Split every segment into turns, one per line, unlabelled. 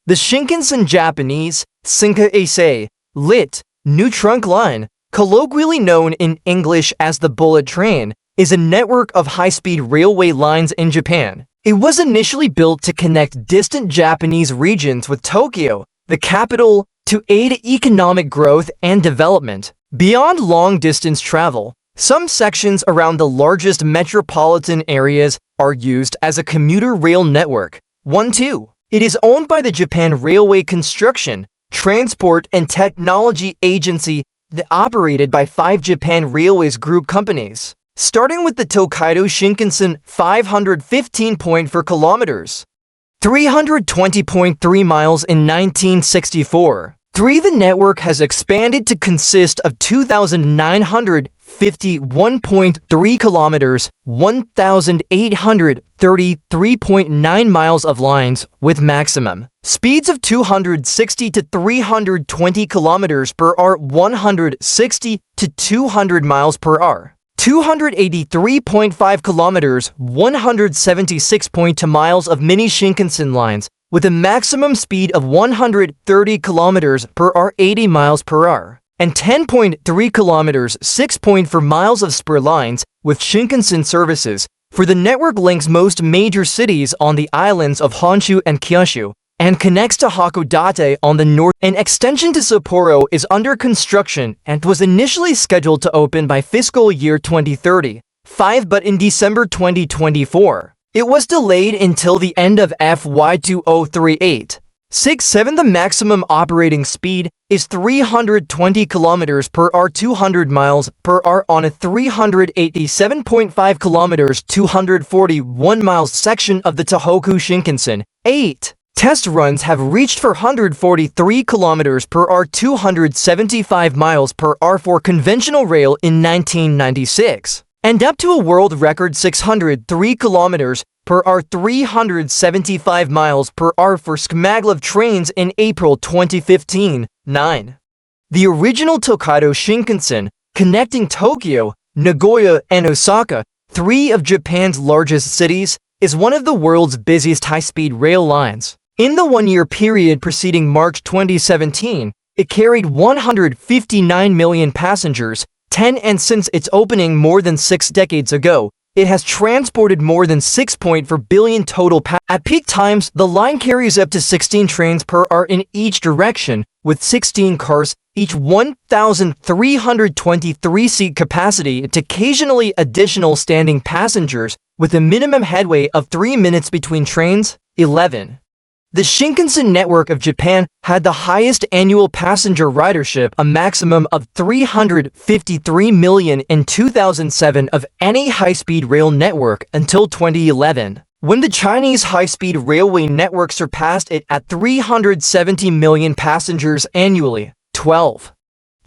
The Shinkansen Japanese, Shinkansen, lit. New trunk line, colloquially known in English as the bullet train, is a network of high-speed railway lines in Japan. It was initially built to connect distant Japanese regions with Tokyo, the capital, to aid economic growth and development. Beyond long-distance travel, some sections around the largest metropolitan areas are used as a commuter rail network. 1-2. It is owned by the Japan Railway Construction, Transport and Technology Agency, operated by 5 Japan Railways Group companies. Starting with the Tōkaidō Shinkansen, 515.4 kilometers, 320.3 miles in 1964. 3. The network has expanded to consist of 2,951.3 kilometers, 1,833.9 miles of lines with maximum speeds of 260 to 320 kilometers per hour, 160 to 200 miles per hour. 283.5 kilometers, 176.2 miles of mini Shinkansen lines with a maximum speed of 130 kilometers per hour, 80 miles per hour, and 10.3 kilometers, 6.4 miles of spur lines with Shinkansen services, for the network links most major cities on the islands of Honshu and Kyushu, and connects to Hakodate on the north. An extension to Sapporo is under construction and was initially scheduled to open by fiscal year 2030. 5. But in December 2024, it was delayed until the end of FY 2038. 6. 7. The maximum operating speed is 320 kilometers per hour, 200 miles per hour on a 387.5 kilometers, 241 miles section of the Tohoku Shinkansen. 8. Test runs have reached 443 kilometers per hour, 275 miles per hour for conventional rail in 1996, and up to a world record 603 kilometers per hour, 375 miles per hour for maglev trains in April 2015. 9. The original Tōkaidō Shinkansen, connecting Tokyo, Nagoya, and Osaka, 3 of Japan's largest cities, is one of the world's busiest high-speed rail lines. In the one-year period preceding March 2017, it carried 159 million passengers, 10, and since its opening more than 6 decades ago, it has transported more than 6.4 billion total passengers. At peak times, the line carries up to 16 trains per hour in each direction, with 16 cars, each 1,323 seat capacity, to occasionally additional standing passengers, with a minimum headway of 3 minutes between trains. 11. The Shinkansen network of Japan had the highest annual passenger ridership, a maximum of 353 million in 2007 of any high-speed rail network until 2011, when the Chinese high-speed railway network surpassed it at 370 million passengers annually. 12.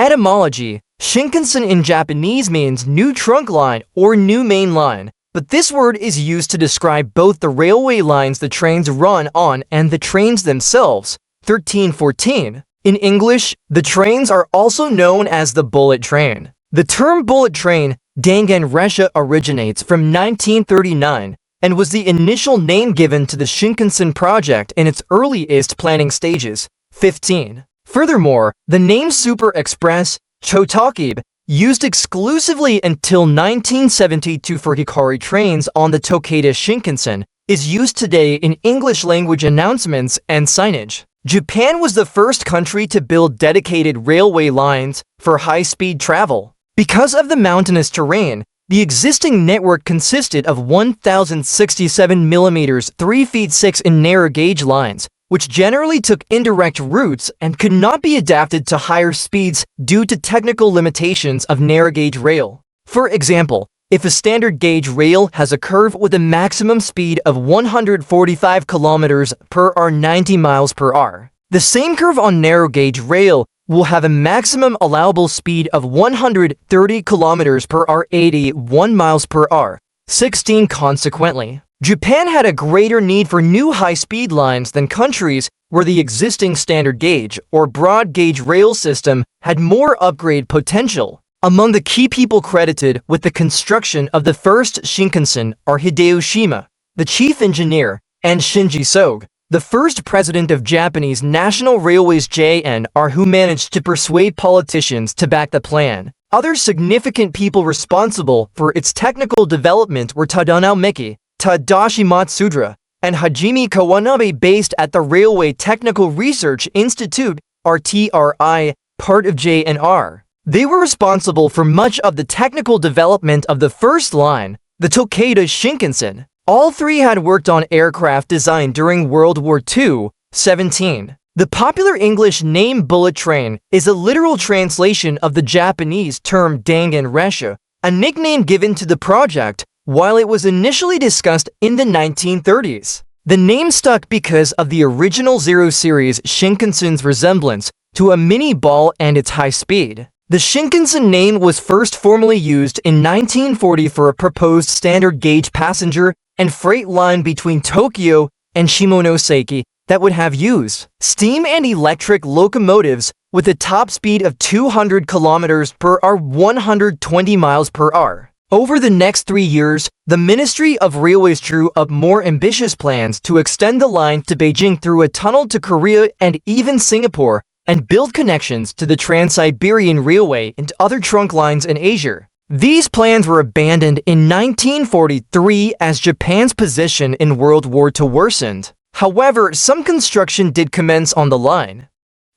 Etymology: Shinkansen in Japanese means new trunk line or new main line, but this word is used to describe both the railway lines the trains run on and the trains themselves. 13-14. In English, the trains are also known as the bullet train. The term bullet train, dangan ressha, originates from 1939 and was the initial name given to the Shinkansen project in its earliest planning stages. 15. Furthermore, the name Super Express, chō-tokkyū, used exclusively until 1972 for Hikari trains on the Tōkaidō Shinkansen, is used today in English-language announcements and signage. Japan was the first country to build dedicated railway lines for high-speed travel. Because of the mountainous terrain, the existing network consisted of 1,067 mm 3 feet 6 in narrow-gauge lines, which generally took indirect routes and could not be adapted to higher speeds due to technical limitations of narrow-gauge rail. For example, if a standard gauge rail has a curve with a maximum speed of 145 kilometers per hour, 90 miles per hour, the same curve on narrow-gauge rail will have a maximum allowable speed of 130 kilometers per hour, 81 miles per hour. 16. Consequently, Japan had a greater need for new high-speed lines than countries where the existing standard gauge or broad gauge rail system had more upgrade potential. Among the key people credited with the construction of the first Shinkansen are Hideo Shima, the chief engineer, and Shinji Soge, the first president of Japanese National Railways JNR, who managed to persuade politicians to back the plan. Other significant people responsible for its technical development were Tadano Miki, Tadashi Matsuda, and Hajime Kawanabe, based at the Railway Technical Research Institute, RTRI, part of JNR. They were responsible for much of the technical development of the first line, the Tōkaidō Shinkansen. All three had worked on aircraft design during World War II. 17. The popular English name bullet train is a literal translation of the Japanese term dangan ressha, a nickname given to the project while it was initially discussed in the 1930s. The name stuck because of the original Zero Series Shinkansen's resemblance to a mini ball and its high speed. The Shinkansen name was first formally used in 1940 for a proposed standard gauge passenger and freight line between Tokyo and Shimonoseki that would have used steam and electric locomotives with a top speed of 200 km per hour, 120 miles per hour. Over the next 3 years, the Ministry of Railways drew up more ambitious plans to extend the line to Beijing through a tunnel to Korea and even Singapore, and build connections to the Trans-Siberian Railway and other trunk lines in Asia. These plans were abandoned in 1943 as Japan's position in World War II worsened. However, some construction did commence on the line.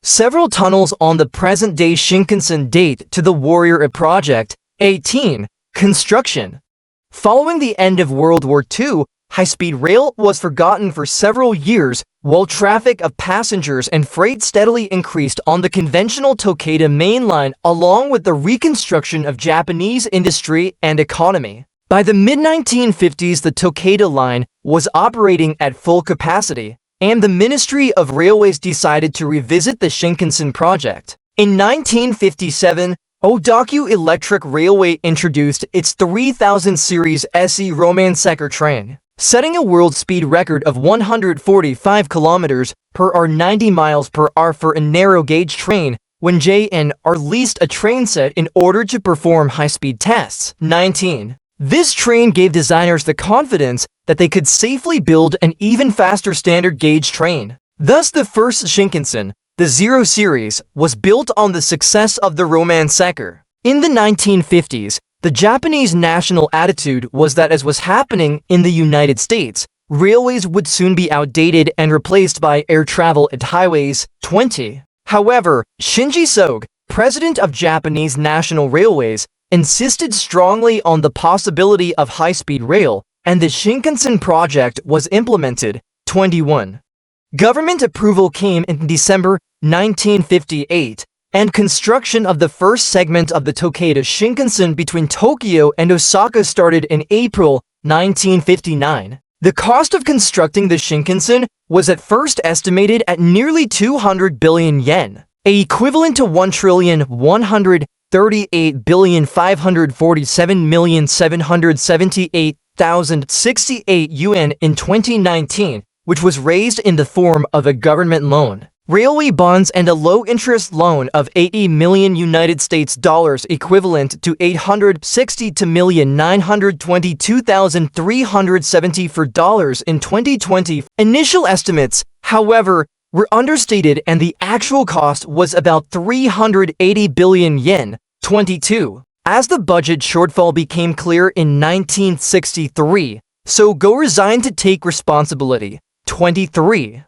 Several tunnels on the present-day Shinkansen date to the Warrior Project. 18. Construction. Following the end of World War II, high-speed rail was forgotten for several years, while traffic of passengers and freight steadily increased on the conventional Tōkaidō main line, along with the reconstruction of Japanese industry and economy. By the mid-1950s, the Tōkaidō line was operating at full capacity, and the Ministry of Railways decided to revisit the Shinkansen project. In 1957, Odakyu Electric Railway introduced its 3000 series SE Romansecker train, setting a world speed record of 145 km per hour, 90 miles per hour for a narrow-gauge train when JNR leased a train set in order to perform high-speed tests. 19. This train gave designers the confidence that they could safely build an even faster standard-gauge train. Thus, the first Shinkansen, the Zero Series, was built on the success of the Romansecker. In the 1950s, the Japanese national attitude was that, as was happening in the United States, railways would soon be outdated and replaced by air travel and highways. 20. However, Shinji Soge, president of Japanese National Railways, insisted strongly on the possibility of high-speed rail, and the Shinkansen project was implemented. 21. Government approval came in December 1958, and construction of the first segment of the Tōkaidō Shinkansen between Tokyo and Osaka started in April 1959. The cost of constructing the Shinkansen was at first estimated at nearly 200 billion yen, equivalent to 1,138,547,778,068 yuan in 2019, which was raised in the form of a government loan, railway bonds, and a low-interest loan of $80 million equivalent to $860,922,374 in 2020. Initial estimates, however, were understated, and the actual cost was about 380 billion yen. 22. As the budget shortfall became clear in 1963, Sogo resigned to take responsibility. 23.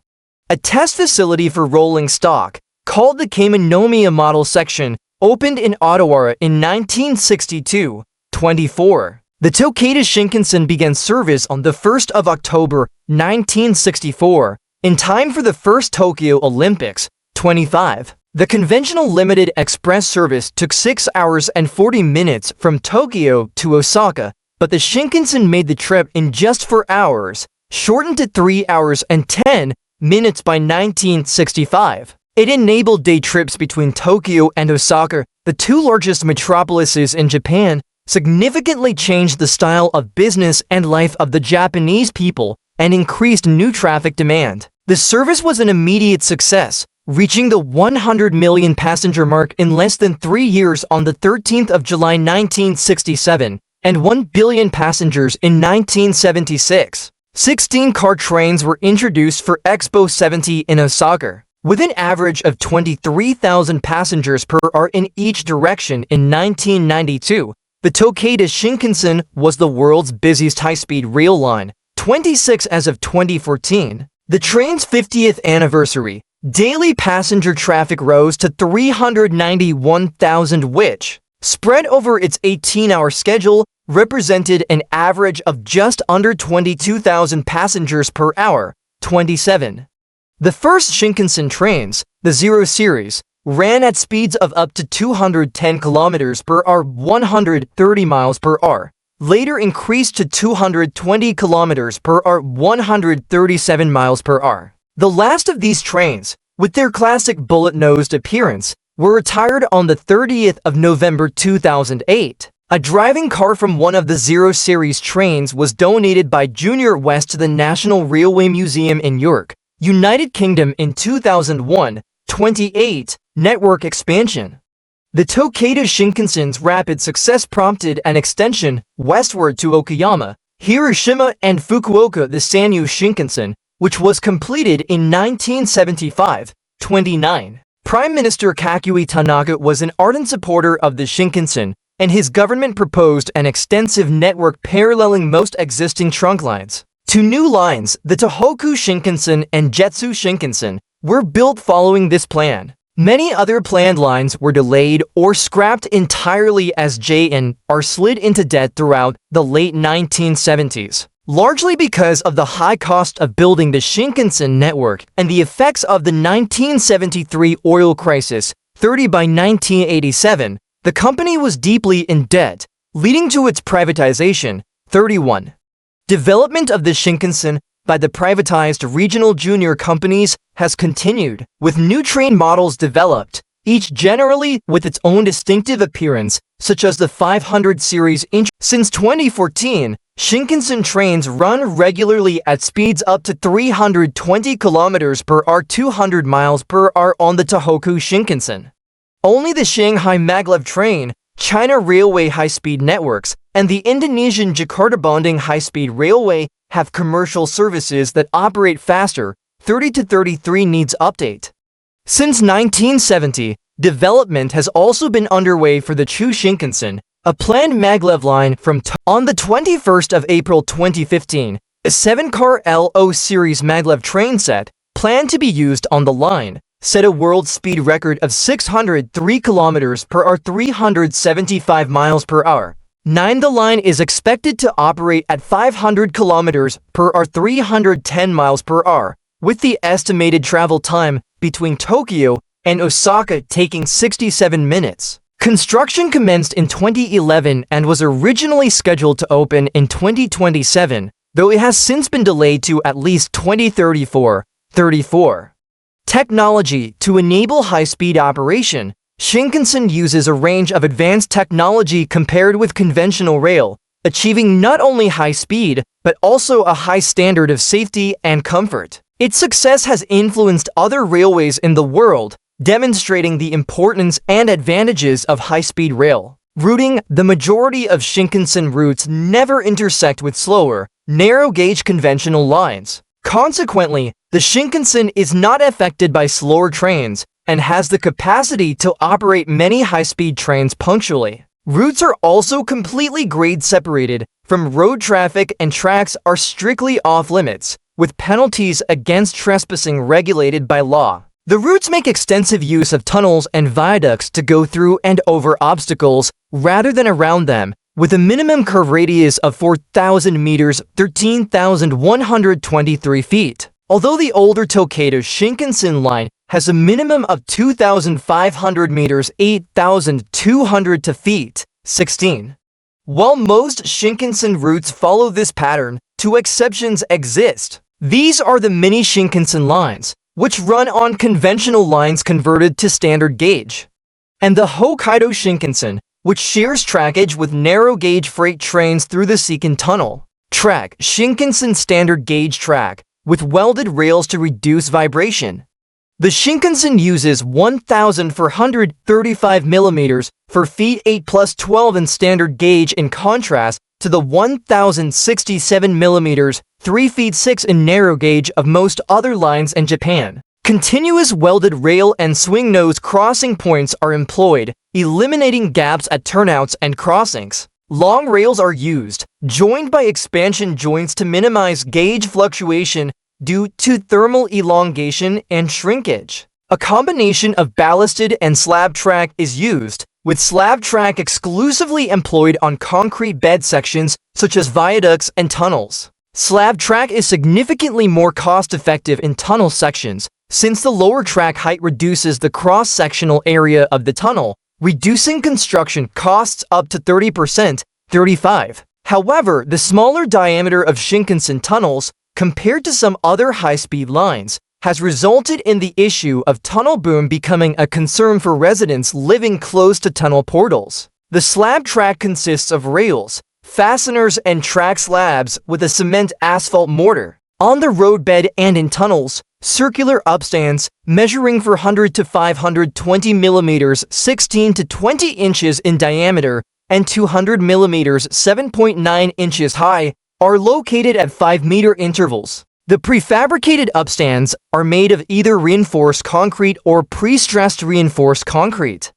A test facility for rolling stock, called the Keimanomiya Model Section, opened in Ottawa in 1962. 24. The Tōkaidō Shinkansen began service on the 1st of October 1964, in time for the first Tokyo Olympics. 25. The conventional limited express service took 6 hours and 40 minutes from Tokyo to Osaka, but the Shinkansen made the trip in just 4 hours, shortened to 3 hours and 10 minutes by 1965. It enabled day trips between Tokyo and Osaka, the two largest metropolises in Japan, significantly changed the style of business and life of the Japanese people, and increased new traffic demand. The service was an immediate success, reaching the 100 million passenger mark in less than 3 years on the 13th of July 1967, and 1 billion passengers in 1976. 16-car trains were introduced for Expo 70 in Osaka, with an average of 23,000 passengers per hour in each direction in 1992. The Tōkaidō Shinkansen was the world's busiest high-speed rail line, 26 as of 2014. The train's 50th anniversary, daily passenger traffic rose to 391,000, which, spread over its 18-hour schedule, represented an average of just under 22,000 passengers per hour, 27. The first Shinkansen trains, the Zero Series, ran at speeds of up to 210 km per hour, 130 miles per hour, later increased to 220 km per hour, 137 miles per hour. The last of these trains, with their classic bullet-nosed appearance, were retired on the 30th of November 2008. A driving car from one of the Zero Series trains was donated by Junior West to the National Railway Museum in York, United Kingdom in 2001. 28. Network expansion. The Tōkaidō Shinkansen's rapid success prompted an extension westward to Okayama, Hiroshima, and Fukuoka, the Sanyo Shinkansen, which was completed in 1975. 29. Prime Minister Kakuei Tanaka was an ardent supporter of the Shinkansen, and his government proposed an extensive network paralleling most existing trunk lines. Two new lines, the Tohoku Shinkansen and Jetsu Shinkansen, were built following this plan. Many other planned lines were delayed or scrapped entirely as J&R slid into debt throughout the late 1970s, largely because of the high cost of building the Shinkansen network and the effects of the 1973 oil crisis. 30. By 1987, the company was deeply in debt, leading to its privatization. 31. Development of the Shinkansen by the privatized regional junior companies has continued, with new train models developed, each generally with its own distinctive appearance, such as the 500 series. Since 2014, Shinkansen trains run regularly at speeds up to 320 km per hour, 200 miles per hour on the Tohoku Shinkansen. Only the Shanghai Maglev train, China Railway high-speed networks, and the Indonesian Jakarta-Bandung high-speed railway have commercial services that operate faster. 30 to 33 needs update. Since 1970, development has also been underway for the Chu Shinkansen, a planned maglev line from on the 21st of April 2015, a 7-car LO series maglev train set, planned to be used on the line, set a world speed record of 603 km per hour, 375 miles per hour. 9. The line is expected to operate at 500 km per hour, 310 miles per hour, with the estimated travel time between Tokyo and Osaka taking 67 minutes. Construction commenced in 2011 and was originally scheduled to open in 2027, though it has since been delayed to at least 2034. 34. Technology. To enable high-speed operation, Shinkansen uses a range of advanced technology compared with conventional rail, achieving not only high speed, but also a high standard of safety and comfort. Its success has influenced other railways in the world, demonstrating the importance and advantages of high-speed rail. Routing. The majority of Shinkansen routes never intersect with slower, narrow-gauge conventional lines. Consequently, the Shinkansen is not affected by slower trains and has the capacity to operate many high-speed trains punctually. Routes are also completely grade-separated from road traffic, and tracks are strictly off-limits, with penalties against trespassing regulated by law. The routes make extensive use of tunnels and viaducts to go through and over obstacles rather than around them, with a minimum curve radius of 4,000 meters, 13,123 feet. Although the older Tōkaidō Shinkansen line has a minimum of 2,500 meters, 8,200 feet, 16. While most Shinkansen routes follow this pattern, two exceptions exist. These are the mini Shinkansen lines, which run on conventional lines converted to standard gauge, and the Hokkaido Shinkansen, which shares trackage with narrow-gauge freight trains through the Seikan Tunnel. Track. Shinkansen standard gauge track, with welded rails to reduce vibration. The Shinkansen uses 1,435 mm for feet 8 plus 12 in standard gauge in contrast to the 1,067 mm 3 feet 6 in narrow gauge of most other lines in Japan. Continuous welded rail and swing nose crossing points are employed, eliminating gaps at turnouts and crossings. Long rails are used, joined by expansion joints to minimize gauge fluctuation due to thermal elongation and shrinkage. A combination of ballasted and slab track is used, with slab track exclusively employed on concrete bed sections such as viaducts and tunnels. Slab track is significantly more cost-effective in tunnel sections, since the lower track height reduces the cross-sectional area of the tunnel, reducing construction costs up to 30%, 35%. However, the smaller diameter of Shinkansen tunnels, compared to some other high-speed lines, has resulted in the issue of tunnel boom becoming a concern for residents living close to tunnel portals. The slab track consists of rails, fasteners, and track slabs with a cement asphalt mortar. On the roadbed and in tunnels, circular upstands measuring 400 to 520 mm 16 to 20 inches in diameter and 200 mm 7.9 inches high are located at 5-meter intervals. The prefabricated upstands are made of either reinforced concrete or pre-stressed reinforced concrete.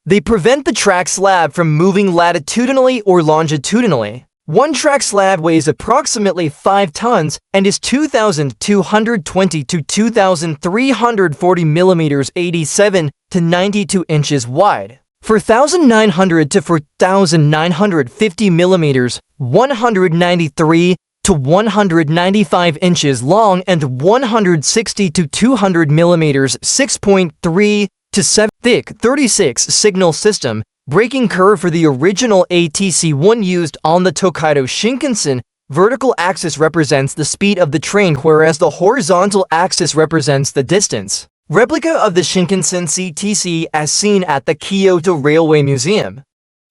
They prevent the track slab from moving latitudinally or longitudinally. One track slab weighs approximately 5 tons and is 2,220 to 2,340 mm 87 to 92 inches wide. 4,900 to 4,950 mm 193 to 195 inches long and 160 to 200 mm 6.3 to 7 thick 36 signal system. Braking curve for the original ATC-1 used on the Tōkaidō Shinkansen. Vertical axis represents the speed of the train, whereas the horizontal axis represents the distance. Replica of the Shinkansen CTC as seen at the Kyoto Railway Museum.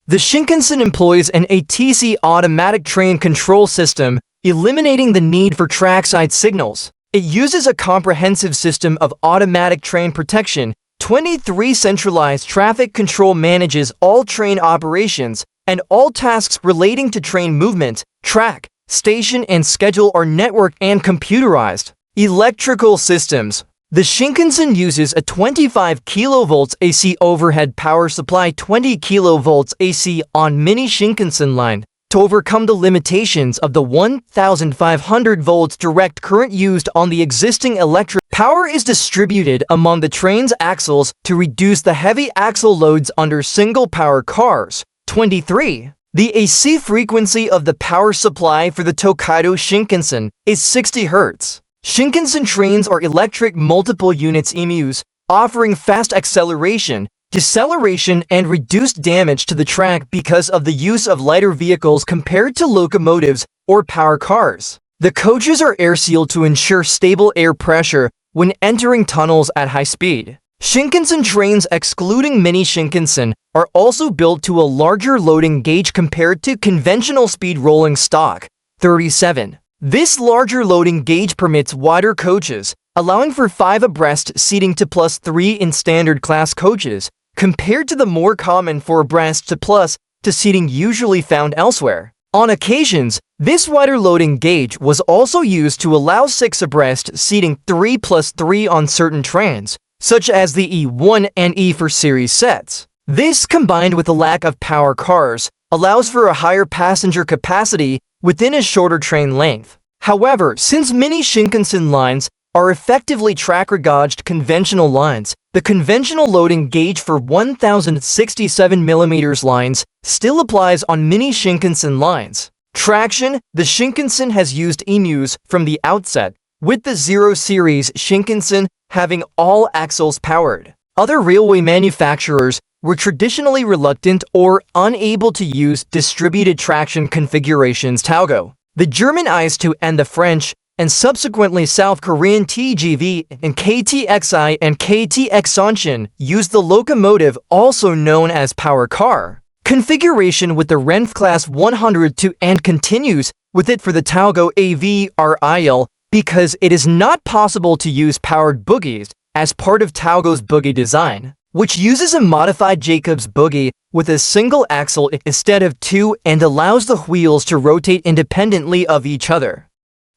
The Shinkansen employs an ATC automatic train control system, eliminating the need for trackside signals. It uses a comprehensive system of automatic train protection. 23 centralized traffic control manages all train operations, and all tasks relating to train movement, track, station, and schedule are networked and computerized. Electrical systems. The Shinkansen uses a 25 kV AC overhead power supply 20 kV AC on mini Shinkansen line to overcome the limitations of the 1,500 volts direct current used on the existing electric. Power is distributed among the train's axles to reduce the heavy axle loads under single power cars. 23. The AC frequency of the power supply for the Tōkaidō Shinkansen is 60 Hz. Shinkansen trains are electric multiple units EMUs, offering fast acceleration, deceleration, and reduced damage to the track because of the use of lighter vehicles compared to locomotives or power cars. The coaches are air-sealed to ensure stable air pressure when entering tunnels at high speed. Shinkansen trains excluding mini Shinkansen are also built to a larger loading gauge compared to conventional speed rolling stock. 37. This larger loading gauge permits wider coaches, allowing for 5 abreast seating to +3 in standard class coaches, compared to the more common 4 abreast to +2 seating usually found elsewhere. On occasions, this wider loading gauge was also used to allow 6 abreast seating 3+3 on certain trains, such as the E1 and E4 series sets. This, combined with the lack of power cars, allows for a higher passenger capacity within a shorter train length. However, since many Shinkansen lines are effectively track-gauged conventional lines, the conventional loading gauge for 1,067 mm lines still applies on many Shinkansen lines. Traction. The Shinkansen has used EMUs from the outset, with the 0 series Shinkansen having all axles powered. Other railway manufacturers were traditionally reluctant or unable to use distributed traction configurations. Tōkaidō, the German IS-2 and the French and subsequently South Korean TGV and KTXI and KTX Sonshin used the locomotive, also known as power car, configuration with the Renf class 102 and continues with it for the Tōkaidō AVRIL because it is not possible to use powered bogies as part of Tōkaidō's bogie design, which uses a modified Jacob's bogie with a single axle instead of two and allows the wheels to rotate independently of each other.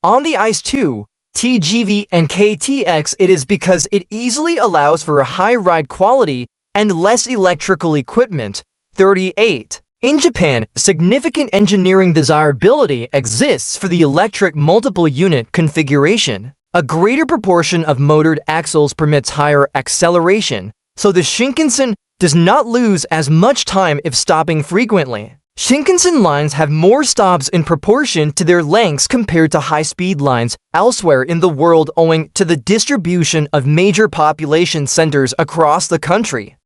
On the ICE 2, TGV and KTX, it is because it easily allows for a high ride quality and less electrical equipment. 38. In Japan, significant engineering desirability exists for the electric multiple unit configuration. A greater proportion of motored axles permits higher acceleration, so the Shinkansen does not lose as much time if stopping frequently. Shinkansen lines have more stops in proportion to their lengths compared to high-speed lines elsewhere in the world owing to the distribution of major population centers across the country.